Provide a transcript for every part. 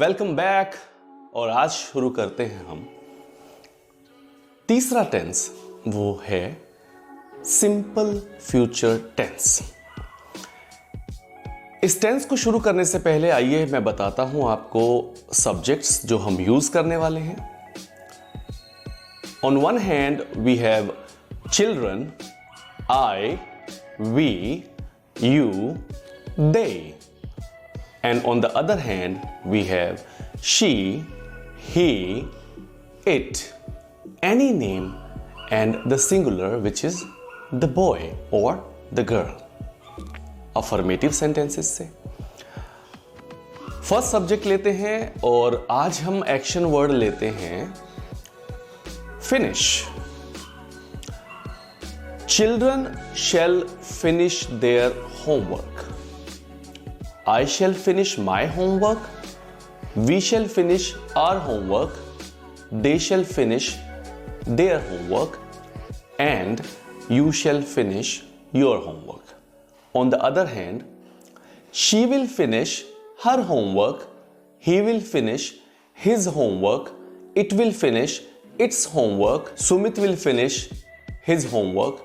Welcome back. और आज शुरू करते हैं हम तीसरा टेंस, वो है सिंपल फ्यूचर टेंस। इस टेंस को शुरू करने से पहले आइए मैं बताता हूं आपको सब्जेक्ट्स जो हम यूज करने वाले हैं। On one hand we have children, I, we, you, they. And on the other hand, we have she, he, it, any name, and the singular, which is the boy or the girl. Affirmative sentences से first subject लेते हैं और आज हम action word लेते हैं finish. Children shall finish their homework. I shall finish my homework. We shall finish our homework. They shall finish their homework. And you shall finish your homework. On the other hand, she will finish her homework. He will finish his homework. It will finish its homework. Sumit will finish his homework.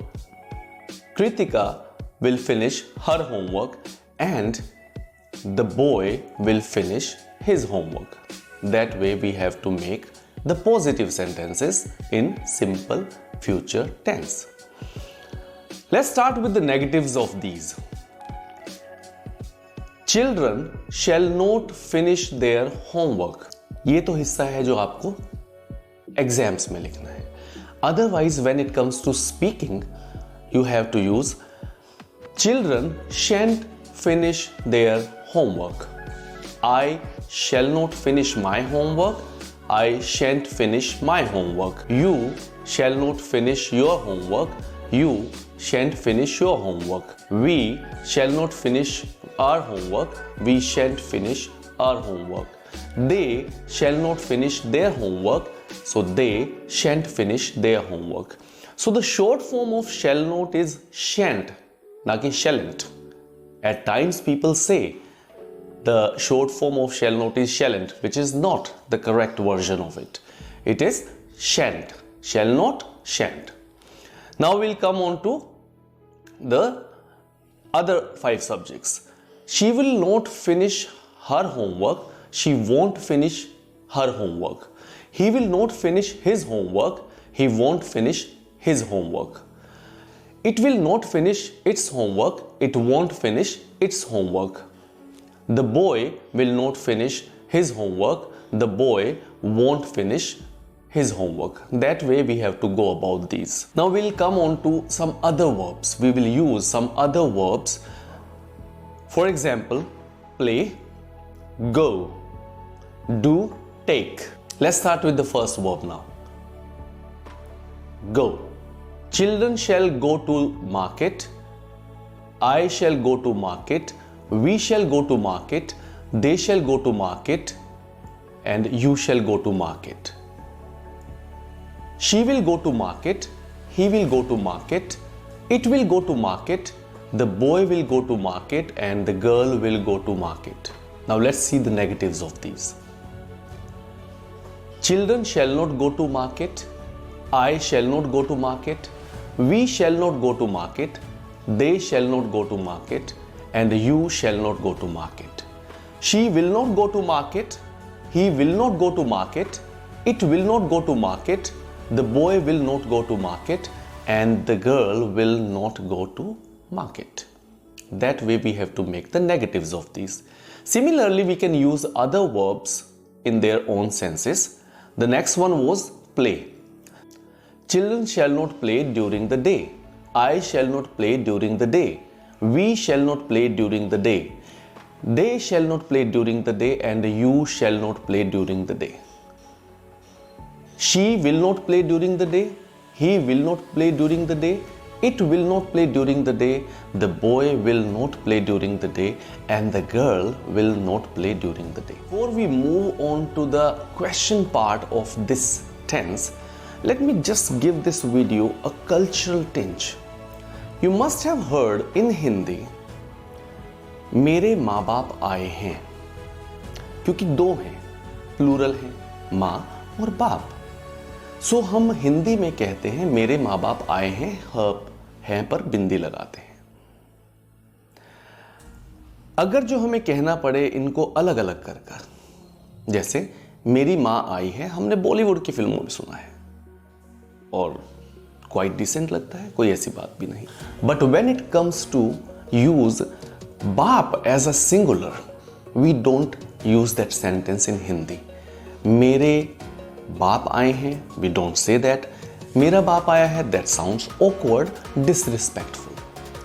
Kritika will finish her homework and the boy will finish his homework. That way we have to make the positive sentences in simple future tense. Let's start with the negatives of these. Children shall not finish their homework. ये तो हिस्सा है जो आपको exams में लिखना है। Otherwise, when it comes to speaking, you have to use children shan't finish their homework. I shall not finish my homework. I shan't finish my homework. You shall not finish your homework. You shan't finish your homework. We shall not finish our homework. We shan't finish our homework. They shall not finish their homework. So they shan't finish their homework. So the short form of shall not is shan't, ना कि shalln't. At times people say the short form of shall not is shalln't, which is not the correct version of it. It is shan't. Shall not, shan't. Now we'll come on to the other 5 subjects. She will not finish her homework. She won't finish her homework. He will not finish his homework. He won't finish his homework. It will not finish its homework. It won't finish its homework. The boy will not finish his homework. The boy won't finish his homework. That way we have to go about these. Now we'll come on to some other verbs. We will use some other verbs. For example, play, go, do, take. Let's start with the first verb now. Go. Children shall go to market. I shall go to market. We shall go to market. They shall go to market. And you shall go to market. She will go to market. He will go to market. It will go to market. The boy will go to market. And the girl will go to market. Now let's see the negatives of these. Children shall not go to market. I shall not go to market. We shall not go to market. They shall not go to market. And you shall not go to market. She will not go to market. He will not go to market. It will not go to market. The boy will not go to market. And the girl will not go to market. That way we have to make the negatives of these. Similarly, we can use other verbs in their own senses. The next one was play. Children shall not play during the day. I shall not play during the day. We shall not play during the day. They shall not play during the day and you shall not play during the day. She will not play during the day. He will not play during the day. It will not play during the day. The boy will not play during the day and the girl will not play during the day. Before we move on to the question part of this tense, let me just give this video a cultural tinge. You must have heard in Hindi, मेरे माँ बाप आए हैं, क्योंकि 2 हैं, plural है, माँ और बाप। सो हम हिंदी में कहते हैं मेरे माँ बाप आए हैं, हैं पर बिंदी लगाते हैं। अगर जो हमें कहना पड़े इनको अलग अलग कर कर, जैसे मेरी माँ आई है, हमने बॉलीवुड की फिल्मों में सुना है और क्वाइट डिसेंट लगता है, कोई ऐसी बात भी नहीं। But when it comes to use बाप as a singular, we don't use that sentence in Hindi. मेरे बाप आए हैं, वी डोंट से दैट। मेरा बाप आया है, that sounds awkward, disrespectful,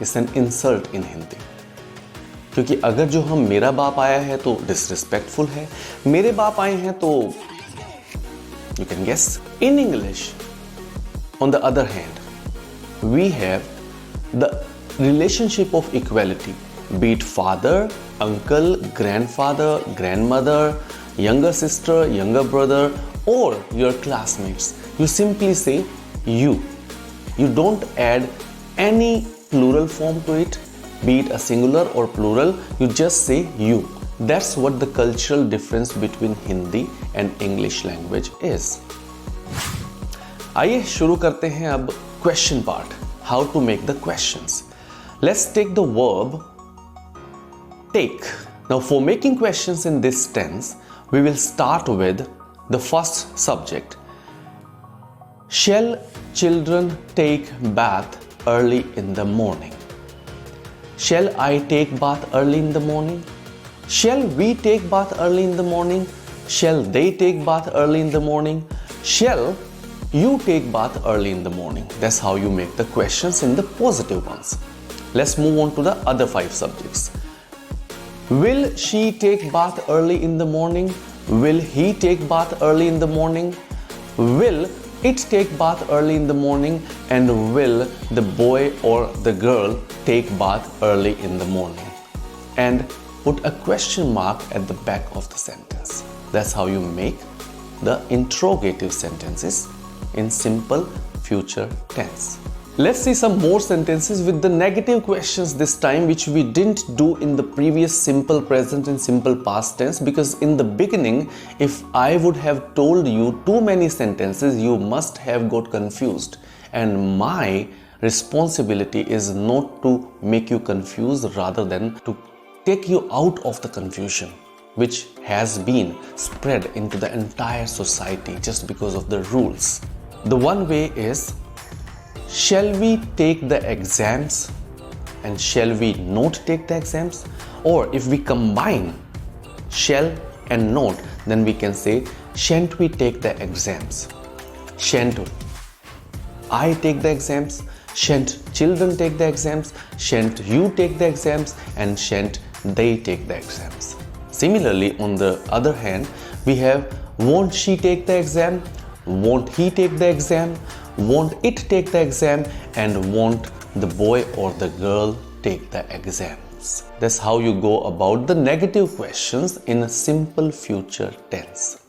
it's an insult in Hindi. क्योंकि अगर जो हम मेरा बाप आया है तो डिसरिस्पेक्टफुल है, मेरे बाप आए हैं तो you can guess. In English on the other hand, we have the relationship of equality, be it father, uncle, grandfather, grandmother, younger sister, younger brother, or your classmates. You simply say you. You don't add any plural form to it, be it a singular or plural, you just say you. That's what the cultural difference between Hindi and English language is. आइए शुरू करते हैं अब question part, how to make the questions. Let's take the verb take. Now for making questions in this tense, we will start with the first subject. Shall children take bath early in the morning? Shall I take bath early in the morning? Shall we take bath early in the morning? Shall they take bath early in the morning? Shall you take bath early in the morning? That's how you make the questions in the positive ones. Let's move on to the other 5 subjects. Will she take bath early in the morning? Will he take bath early in the morning? Will it take bath early in the morning? And will the boy or the girl take bath early in the morning? And put a question mark at the back of the sentence. That's how you make the interrogative sentences in simple future tense. Let's see some more sentences with the negative questions this time, which we didn't do in the previous simple present and simple past tense, because in the beginning, if I would have told you too many sentences, you must have got confused. And my responsibility is not to make you confused, rather than to take you out of the confusion which has been spread into the entire society just because of the rules. The one way is, shall we take the exams and shall we not take the exams? Or if we combine shall and not, then we can say, shan't we take the exams? Shan't I take the exams? Shan't children take the exams? Shan't you take the exams? And shan't they take the exams? Similarly, on the other hand, we have, won't she take the exam? Won't he take the exam? Won't it take the exam? And won't the boy or the girl take the exams? That's how you go about the negative questions in a simple future tense.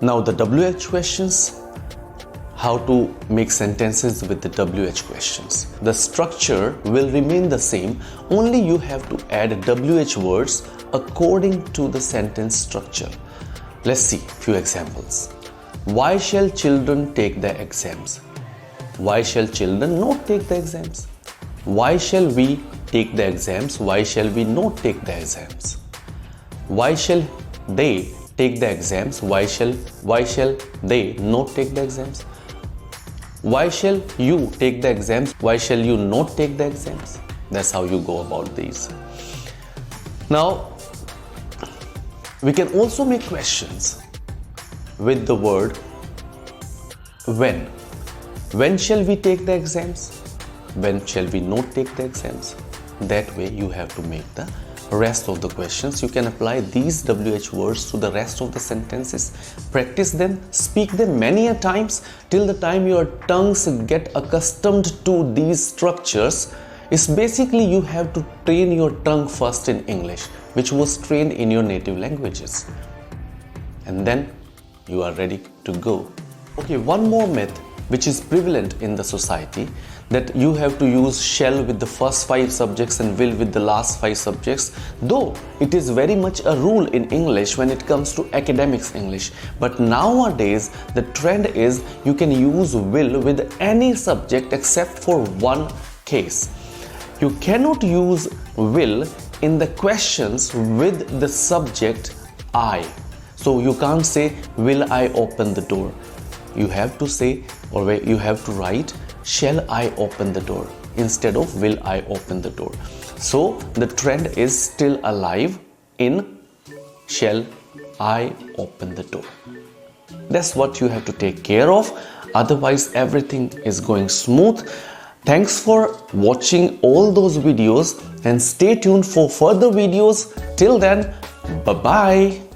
Now the WH questions. How to make sentences with the WH questions. The structure will remain the same, only you have to add WH words according to the sentence structure. Let's see few examples. Why shall children take the exams? Why shall children not take the exams? Why shall we take the exams? Why shall we not take the exams? Why shall they take the exams? Why shall they not take the exams? Why shall you take the exams? Why shall you not take the exams? That's how you go about these. Now, we can also make questions with the word when. When shall we take the exams? When shall we not take the exams? That way you have to make the rest of the questions. You can apply these WH words to the rest of the sentences. Practice them, speak them many a times till the time your tongues get accustomed to these structures. It's basically you have to train your tongue first in English, which was trained in your native languages. And then you are ready to go. Okay, one more myth which is prevalent in the society, that you have to use shall with the first 5 subjects and will with the last 5 subjects, though it is very much a rule in English when it comes to academics English. But nowadays the trend is you can use will with any subject except for one case. You cannot use will in the questions with the subject I. So you can't say, will I open the door? You have to say, or you have to write, shall I open the door? Instead of will I open the door. So the trend is still alive in shall I open the door. That's what you have to take care of. Otherwise, everything is going smooth. Thanks for watching all those videos and stay tuned for further videos. Till then, bye-bye.